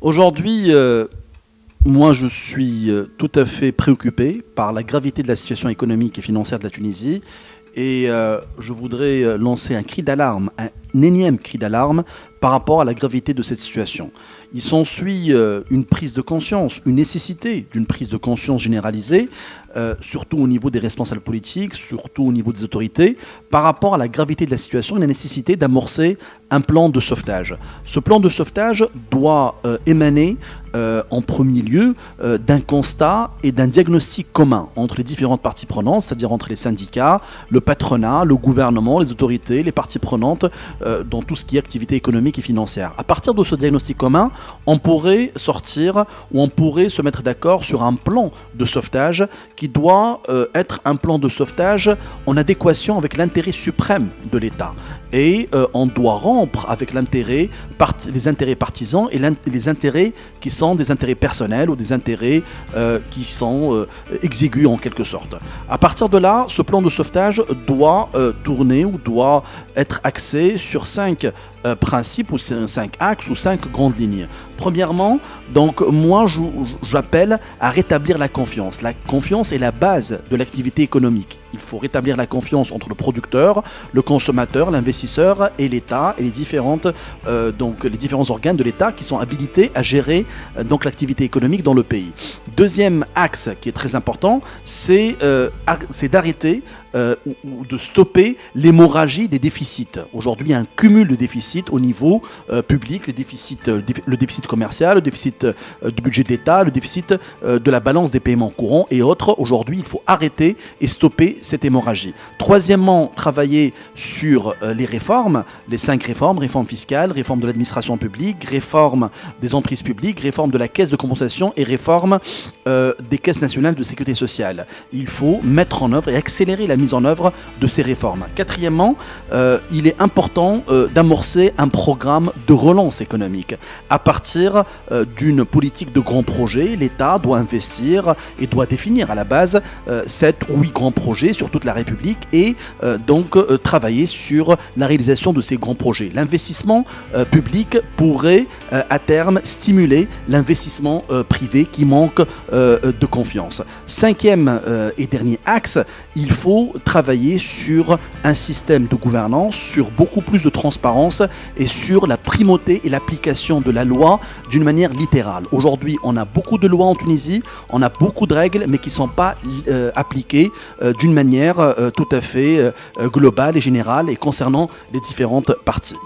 Aujourd'hui, moi, je suis tout à fait préoccupé par la gravité de la situation économique et financière de la Tunisie. Et je voudrais lancer un cri d'alarme, un énième cri d'alarme par rapport à la gravité de cette situation. Il s'ensuit une prise de conscience, une nécessité d'une prise de conscience généralisée, surtout au niveau des responsables politiques, surtout au niveau des autorités, par rapport à la gravité de la situation et la nécessité d'amorcer un plan de sauvetage. Ce plan de sauvetage doit émaner en premier lieu d'un constat et d'un diagnostic commun entre les différentes parties prenantes, c'est-à-dire entre les syndicats, le patronat, le gouvernement, les autorités, les parties prenantes dans tout ce qui est activité économique et financière. À partir de ce diagnostic commun, on pourrait sortir ou on pourrait se mettre d'accord sur un plan de sauvetage qui doit être un plan de sauvetage en adéquation avec l'intérêt suprême de l'État. Et on doit rompre avec les intérêts partisans et les intérêts qui sont des intérêts personnels ou des intérêts qui sont exigus en quelque sorte. À partir de là, ce plan de sauvetage doit tourner ou doit être axé sur 5 principes ou 5 axes ou 5 grandes lignes. Premièrement, donc moi j'appelle à rétablir la confiance. La confiance est la base de l'activité économique. Il faut rétablir la confiance entre le producteur, le consommateur, l'investisseur et l'État et les différents organes de l'État qui sont habilités à gérer donc l'activité économique dans le pays. Deuxième axe qui est très important, c'est d'arrêter ou de stopper l'hémorragie des déficits. Aujourd'hui, il y a un cumul de déficits au niveau public, le déficit commercial, le déficit du budget de l'État, le déficit de la balance des paiements courants et autres. Aujourd'hui, il faut arrêter et stopper cette hémorragie. Troisièmement, travailler sur les réformes, les 5 réformes, réforme fiscale, réforme de l'administration publique, réforme des emprises publiques, réforme de la caisse de compensation et réforme des caisses nationales de sécurité sociale. Il faut mettre en œuvre et accélérer la mise en œuvre de ces réformes. Quatrièmement, il est important d'amorcer un programme de relance économique. À partir d'une politique de grands projets, l'État doit investir et doit définir à la base 7 ou 8 grands projets sur toute la République et donc travailler sur la réalisation de ces grands projets. L'investissement public pourrait à terme stimuler l'investissement privé qui manque de confiance. Cinquième et dernier axe, il faut travailler sur un système de gouvernance, sur beaucoup plus de transparence et sur la primauté et l'application de la loi d'une manière littérale. Aujourd'hui, on a beaucoup de lois en Tunisie, on a beaucoup de règles, mais qui ne sont pas appliquées d'une manière tout à fait globale et générale et concernant les différentes parties.